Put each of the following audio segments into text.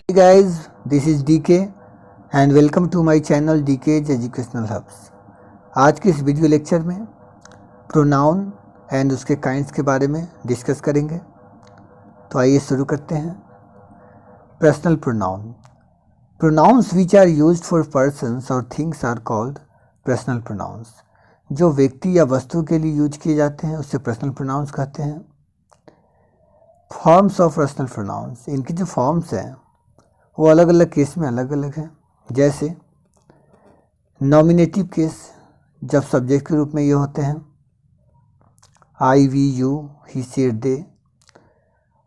Hey guys, this is DK and welcome to my channel DK's Educational Hubs। आज के इस video lecture में pronoun and उसके kinds के बारे में डिस्कस करेंगे। तो आइए शुरू करते हैं। Personal pronoun. Pronouns which are used for persons और things are called personal pronouns. जो व्यक्ति या वस्तु के लिए यूज किए जाते हैं उससे पर्सनल प्रोनाउंस कहते हैं। फॉर्म्स ऑफ पर्सनल प्रोनाउंस, इनकी जो फॉर्म्स हैं वो अलग अलग केस में अलग अलग हैं। जैसे नॉमिनेटिव केस, जब सब्जेक्ट के रूप में ये होते हैं I, we, you, he, she, they.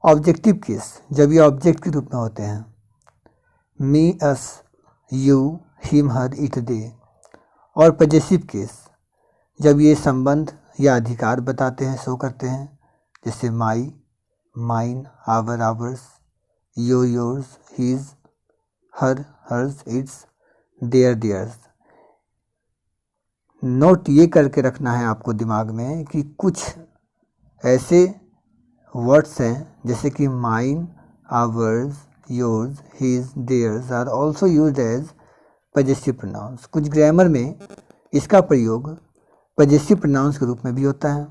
Objective case, जब ये ऑब्जेक्ट के रूप में होते हैं me, us, you, him, her, it, they. और पजेसिव केस, जब ये संबंध या अधिकार बताते हैं, शो करते हैं, जैसे my, mine, our, ours, your, yours, his, her, hers, its, their, theirs. Note ये करके रखना है आपको दिमाग में कि कुछ ऐसे वर्ड्स हैं जैसे कि mine, ours, yours, his, theirs are also used as possessive pronouns. कुछ ग्रामर में इसका प्रयोग पजेसिव प्रोनाउंस के रूप में भी होता है।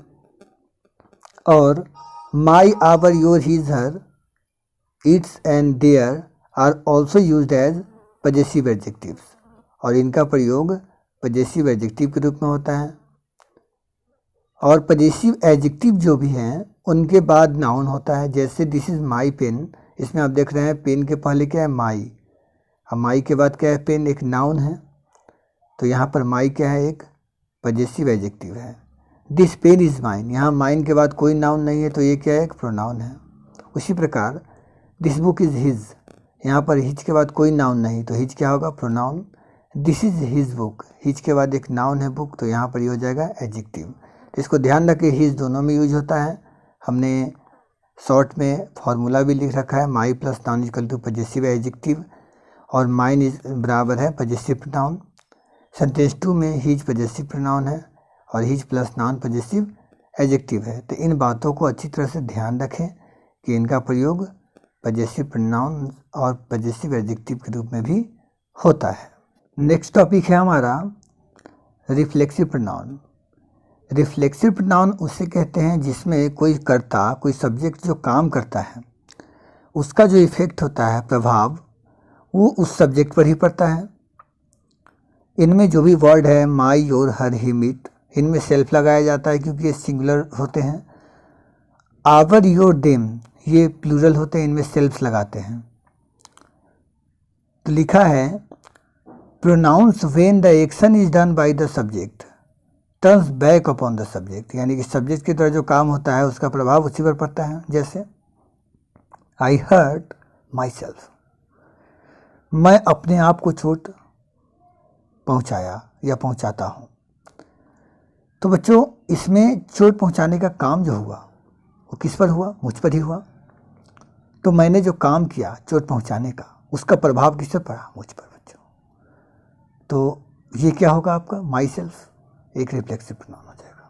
और my, our, your, his, her, its and their are also used as possessive adjectives, और इनका प्रयोग पजेसिव एडजेक्टिव के रूप में होता है। और पजेसिव एडजेक्टिव जो भी हैं उनके बाद नाउन होता है। जैसे दिस इज़ माई पेन, इसमें आप देख रहे हैं पेन के पहले क्या है, माई। अब माई के बाद क्या है, पेन, एक नाउन है। तो यहाँ पर माई क्या है, एक पजेसिव एडजेक्टिव है। दिस पेन इज़ माइन, यहाँ माइन के बाद कोई नाउन नहीं है तो ये क्या है, एक प्रोनाउन है। उसी प्रकार दिस बुक इज़ हिज, यहाँ पर हिज के बाद कोई नाउन नहीं तो हिज क्या होगा, pronoun. This is his book, his के बाद एक नाउन है बुक, तो यहाँ पर ये हो जाएगा एडजेक्टिव। तो इसको ध्यान रखें, हिज दोनों में यूज होता है। हमने शॉर्ट में फॉर्मूला भी लिख रखा है, my plus noun equal to possessive adjective, और माइन इज बराबर है पजेसिव प्रोनाउन। सेंटेंस 2 में हिज पजेसिव प्रोनाउन है और his plus noun possessive adjective है। तो इन बातों को अच्छी तरह से ध्यान रखें कि इनका प्रयोग पजेसिव प्रोनाउन और पजेसिव एडजेक्टिव के रूप में भी होता है। नेक्स्ट टॉपिक है हमारा रिफ्लेक्सिव प्रोनाउन। रिफ्लेक्सिव प्रोनाउन उसे कहते हैं जिसमें कोई कर्ता, कोई सब्जेक्ट जो काम करता है उसका जो इफेक्ट होता है, प्रभाव, वो उस सब्जेक्ट पर ही पड़ता है। इनमें जो भी वर्ड है my, your, her, him, it, इनमें सेल्फ लगाया जाता है क्योंकि ये सिंगुलर होते हैं। आवर, योर, देम, ये प्लूरल होते हैं, इनमें सेल्फ लगाते हैं। तो लिखा है pronouns when the action is done by the subject turns back upon the subject, यानी कि सब्जेक्ट की तरह जो काम होता है उसका प्रभाव उसी पर पड़ता है। जैसे आई हर्ट माई सेल्फ, मैं अपने आप को चोट पहुंचाया या पहुंचाता हूं। तो बच्चों, इसमें चोट पहुंचाने का काम जो हुआ वो किस पर हुआ, मुझ पर ही हुआ। तो मैंने जो काम किया चोट पहुंचाने का, उसका प्रभाव किस पर पड़ा, मुझ पर बच्चों। तो ये क्या होगा आपका, माई सेल्फ, एक रिफ्लेक्सिव प्रोनाउन हो जाएगा।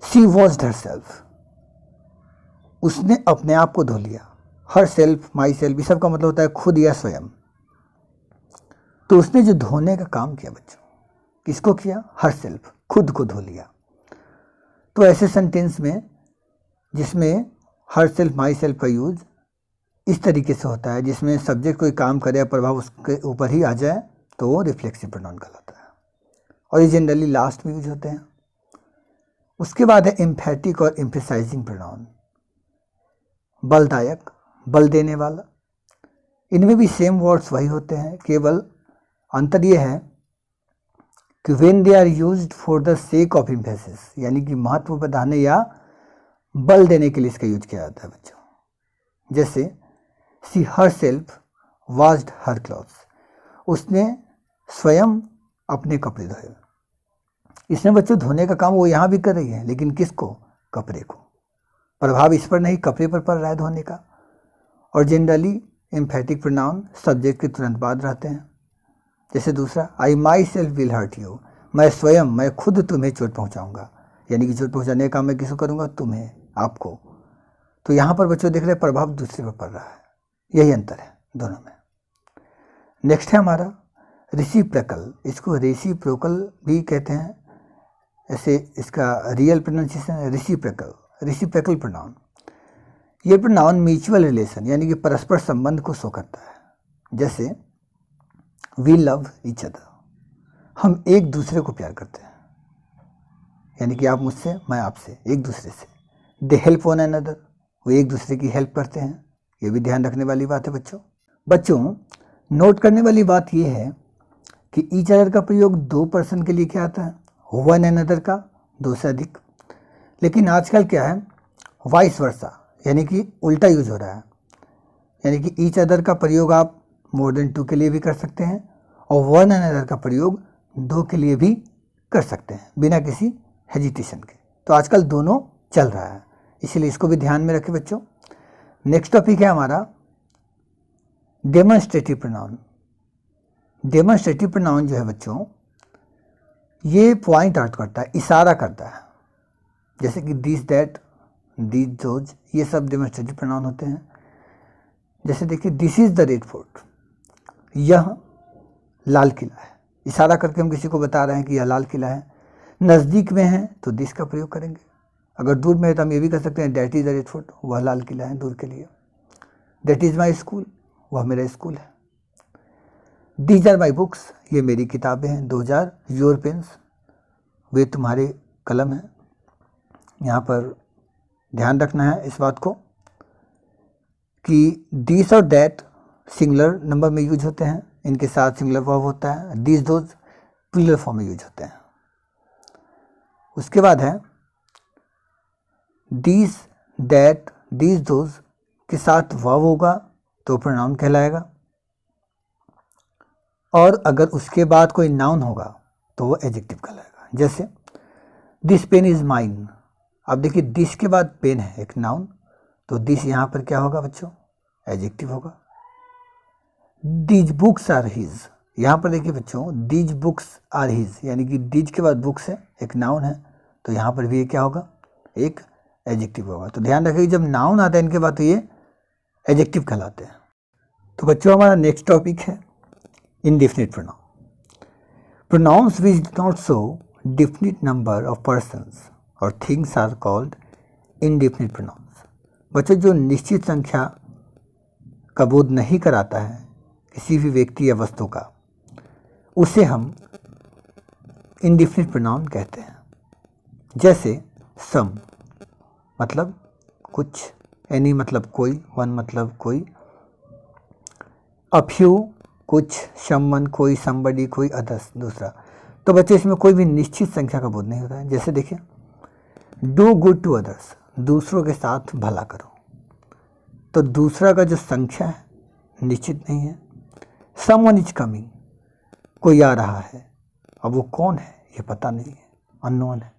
शी वॉश्ड हर सेल्फ, उसने अपने आप को धो लिया। हर सेल्फ, माई सेल्फ, ये सब का मतलब होता है खुद या स्वयं। तो उसने जो धोने का काम किया बच्चों, किसको किया, हर सेल्फ, खुद को धो लिया। तो ऐसे सेंटेंस में जिसमें हर सेल्फ, माई सेल्फ का यूज इस तरीके से होता है, जिसमें सब्जेक्ट कोई काम करे, प्रभाव उसके ऊपर ही आ जाए, तो वो रिफ्लेक्सिव प्रोनाउन कहलाता है। और ये जनरली लास्ट में यूज होते हैं। उसके बाद है एम्फैटिक और एम्फेसाइजिंग प्रोनाउन। बलदायक, बल देने वाला। इनमें भी सेम वर्ड्स वही होते हैं, केवल अंतर ये है कि when they are used for the sake of emphasis, यानी कि महत्व बढ़ाने या बल देने के लिए इसका यूज किया जाता है बच्चों। जैसे she herself washed her clothes, उसने स्वयं अपने कपड़े धोए। इसमें बच्चों धोने का काम वो यहाँ भी कर रही है, लेकिन किसको, कपड़े को। प्रभाव इस पर नहीं, कपड़े पर पड़ रहा है धोने का। और जनरली एम्फैटिक प्रोनाउन सब्जेक्ट के तुरंत बाद रहते हैं। जैसे दूसरा, I myself will hurt you, मैं स्वयं, मैं खुद तुम्हें चोट पहुँचाऊँगा, यानी कि चोट पहुँचाने का काम मैं किसको करूँगा, तुम्हें, आपको। तो यहाँ पर बच्चों देख रहे हैं प्रभाव दूसरे पर पड़ रहा है, यही अंतर है। दोनों में। नेक्स्ट है हमारा रेसिप्रोकल, इसको रेसिप्रोकल भी कहते हैं, ऐसे इसका रियल प्रोनाउंसिएशन है रेसिप्रोकल, रेसिप्रोकल प्रोनाउन। ये प्रोनाउन म्यूचुअल रिलेशन यानी कि परस्पर संबंध को शो करता है। जैसे वी लव ईच अदर, हम एक दूसरे को प्यार करते हैं, यानी कि आप मुझसे मैं आपसे, एक दूसरे से। दे हेल्प वन अनदर, वो एक दूसरे की हेल्प करते हैं। ये भी ध्यान रखने वाली बात है बच्चों। नोट करने वाली बात ये है कि ईच अदर का प्रयोग 2 पर्सन के लिए क्या आता है, वन अनदर का 2 से अधिक। लेकिन आजकल क्या है, वाइस वर्सा, यानी कि उल्टा यूज हो रहा है, यानी कि ईच अदर का प्रयोग आप मोर देन 2 के लिए भी कर सकते हैं और वन अनदर का प्रयोग 2 के लिए भी कर सकते हैं बिना किसी हेजिटेशन के। तो आजकल दोनों चल रहा है, इसलिए इसको भी ध्यान में रखें बच्चों। नेक्स्ट टॉपिक है हमारा डेमोन्स्ट्रेटिव प्रोनाउन। डेमोन्स्ट्रेटिव प्रोनाउन जो है बच्चों, ये पॉइंट आउट करता है, इशारा करता है। जैसे कि दिस दैट, दीज दोज, ये सब डेमोन्स्ट्रेटिव प्रोनाउन होते हैं। जैसे देखिए this is the red fort, यह लाल किला है, इशारा करके हम किसी को बता रहे हैं कि यह लाल किला है। नज़दीक में है तो दिस का प्रयोग करेंगे, अगर दूर में है तो हम ये भी कर सकते हैं that is the red fort, वह लाल किला है दूर के लिए। दैट इज़ माई स्कूल, वह मेरा स्कूल है। दीज आर माई बुक्स, ये मेरी किताबें हैं। 2000 योर पेन्स, वे तुम्हारे कलम हैं। यहाँ पर ध्यान रखना है इस बात को कि दिस और दैट सिंगुलर नंबर में यूज होते हैं, इनके साथ सिंगुलर वर्ब होता है। दिस दोज प्लूरल फॉर्म में यूज होते हैं। उसके बाद है दिस दैट दिस दोज के साथ वर्ब होगा तो प्रोनाउन कहलाएगा, और अगर उसके बाद कोई नाउन होगा तो वो एडजेक्टिव कहलाएगा। जैसे दिस पेन इज माइन, अब देखिए दिस के बाद पेन है एक नाउन, तो दिस यहाँ पर क्या होगा बच्चों, एडजेक्टिव होगा। दीज बुक्स आर हिज, यहाँ पर देखिए बच्चों दीज बुक्स आर हिज, यानी कि दीज के बाद बुक्स है एक नाउन है, तो यहाँ पर भी ये क्या होगा, एक एडजेक्टिव होगा। तो ध्यान रखिए जब नाउन आता है इनके बाद तो ये एडजेक्टिव कहलाते हैं। तो बच्चों हमारा नेक्स्ट टॉपिक है indefinite pronoun. Pronouns which do not show definite number of persons or things are called indefinite pronouns. बच्चों जो निश्चित संख्या का बोध नहीं कराता है किसी भी व्यक्ति या वस्तु का, उसे हम indefinite pronoun कहते हैं। जैसे some मतलब कुछ, any मतलब कोई, one मतलब कोई, a few कुछ, समवन कोई, somebody कोई, अदर्स दूसरा। तो बच्चे इसमें कोई भी निश्चित संख्या का बोध नहीं होता है। जैसे देखिए डू गुड टू अदर्स, दूसरों के साथ भला करो, तो दूसरा का जो संख्या है निश्चित नहीं है। समवन इज कमिंग, कोई आ रहा है, अब वो कौन है ये पता नहीं है, अननोन है।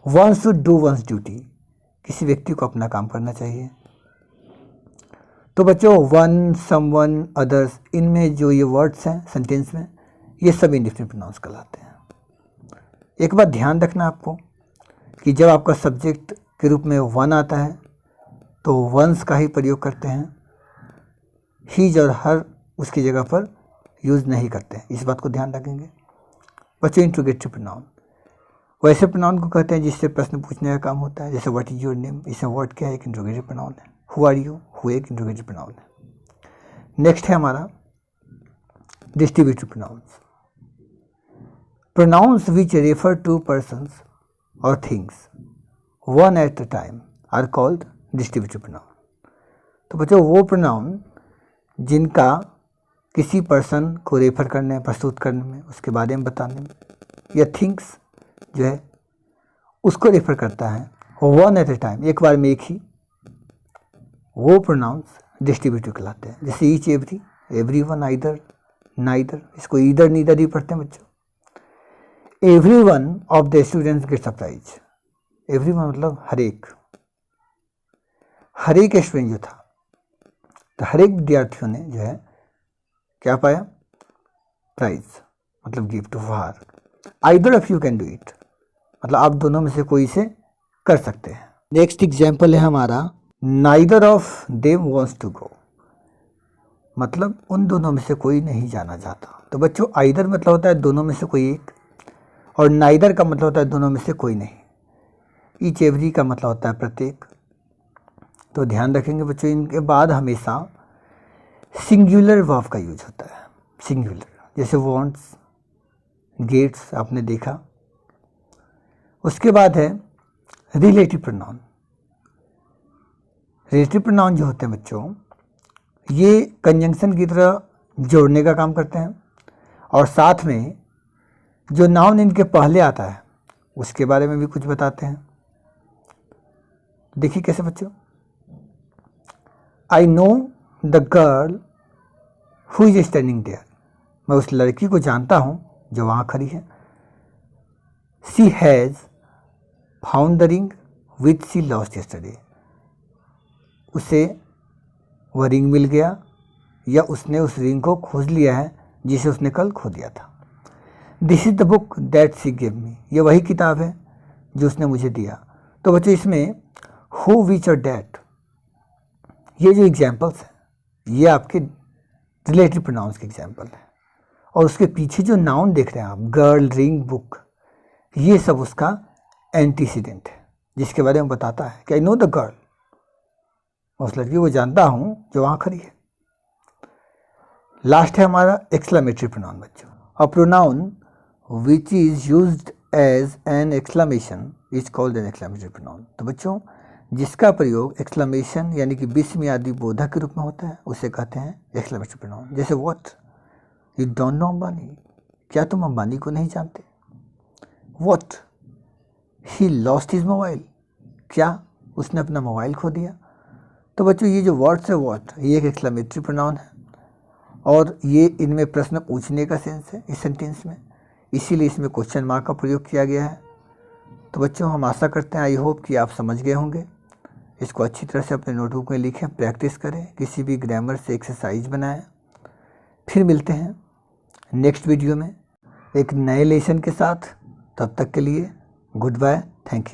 One should do once duty, किसी व्यक्ति को अपना काम करना चाहिए। तो बच्चों वन, समवन, अदर्स, इनमें जो ये वर्ड्स हैं सेंटेंस में, ये सब इंडेफिनिट प्रोनाउंस कहलाते हैं। एक बात ध्यान रखना आपको कि जब आपका सब्जेक्ट के रूप में वन आता है तो वंस का ही प्रयोग करते हैं, हीज और हर उसकी जगह पर यूज़ नहीं करते हैं, इस बात को ध्यान रखेंगे। बच्चों इंट्रोगेटिव प्रोनाउन वैसे प्रोनाउन को कहते हैं जिससे प्रश्न पूछने का काम होता है। जैसे व्हाट इज योर नेम, इसमें वर्ड क्या है, एक इंट्रोगेटिव प्रोनाउन है। हु आर यू, हु एक इंट्रोगेटिव प्रोनाउन है। नेक्स्ट है हमारा distributive pronouns. Pronouns which refer to persons और things one at a time are called distributive pronoun. तो बच्चों वो प्रोनाउन जिनका किसी पर्सन को रेफर करने, प्रस्तुत करने में, उसके बारे में बताने में, या थिंग्स जो है उसको रेफर करता है वन एट ए टाइम, एक बार में एक ही, वो प्रोनाउंस डिस्ट्रीब्यूटिव कहलाते हैं। जैसे each, every, every one, either, neither, इसको ईदर नीदर ही पढ़ते हैं बच्चों। Every one of the students gets a prize, every one मतलब हर एक स्टूडेंट जो था, तो हर एक विद्यार्थियों ने जो है क्या पाया, प्राइज मतलब गिफ्ट, उपहार। Either of you can do it, मतलब आप दोनों में से कोई इसे कर सकते हैं। नेक्स्ट एग्जाम्पल है हमारा neither of them wants to go. मतलब उन दोनों में से कोई नहीं जाना चाहता। तो बच्चों आइदर मतलब होता है दोनों में से कोई एक, और नाइदर का मतलब होता है दोनों में से कोई नहीं। ईच एवरी का मतलब होता है प्रत्येक। तो ध्यान रखेंगे बच्चों, इनके बाद हमेशा सिंगुलर वर्ब का यूज होता है। सिंगुलर, जैसे वांट्स, गेट्स आपने देखा। उसके बाद है रिलेटिव प्रोनाउन। रिलेटिव प्रोनाउन जो होते हैं बच्चों, ये कंजंक्शन की तरह जोड़ने का काम करते हैं, और साथ में जो नाउन इनके पहले आता है उसके बारे में भी कुछ बताते हैं। देखिए कैसे बच्चों, I know the girl who is standing there. मैं उस लड़की को जानता हूं जो वहां खड़ी है। She has found the ring which she lost yesterday. उसे वह रिंग मिल गया, या उसने उस रिंग को खोज लिया है जिसे उसने कल खो दिया था। This is the book that she give me. ये वही किताब है जो उसने मुझे दिया। तो बच्चों इसमें हु, विच और डैट, ये जो एग्जाम्पल्स हैं ये आपके रिलेटिव प्रोनाउंस के एग्जाम्पल हैं, और उसके पीछे जो नाउन देख रहे हैं आप, गर्ल, रिंग, बुक, ये सब उसका एंटीसीडेंट है जिसके बारे में बताता है कि आई नो द गर्ल, उस लड़की को जानता हूं जो वहां खड़ी है। लास्ट है हमारा एक्सक्लेमेटरी प्रोनाउन बच्चों। A pronoun which is used as an exclamation is called an exclamatory pronoun. तो बच्चों जिसका प्रयोग एक्सक्लेमेशन यानी कि विस्मयादि बोधक के रूप में होता है उसे कहते हैं एक्सक्लेमेटरी प्रोनाउन। जैसे what, you don't know Ambani, क्या तुम अंबानी को नहीं जानते। What, he lost his mobile, क्या उसने अपना मोबाइल खो दिया। तो बच्चों ये जो वर्ड्स है व्हाट, ये एक एक्सक्लेमेटरी प्रोनाउन है, और ये इनमें प्रश्न पूछने का सेंस है इस सेंटेंस में, इसीलिए इसमें क्वेश्चन मार्क का प्रयोग किया गया है। तो बच्चों हम आशा करते हैं, आई होप कि आप समझ गए होंगे। इसको अच्छी तरह से अपने नोटबुक में लिखें, प्रैक्टिस करें, किसी भी ग्रामर से एक्सरसाइज बनाएं। फिर मिलते हैं नेक्स्ट वीडियो में एक नए लेसन के साथ। तब तक के लिए गुड बाय, थैंक यू।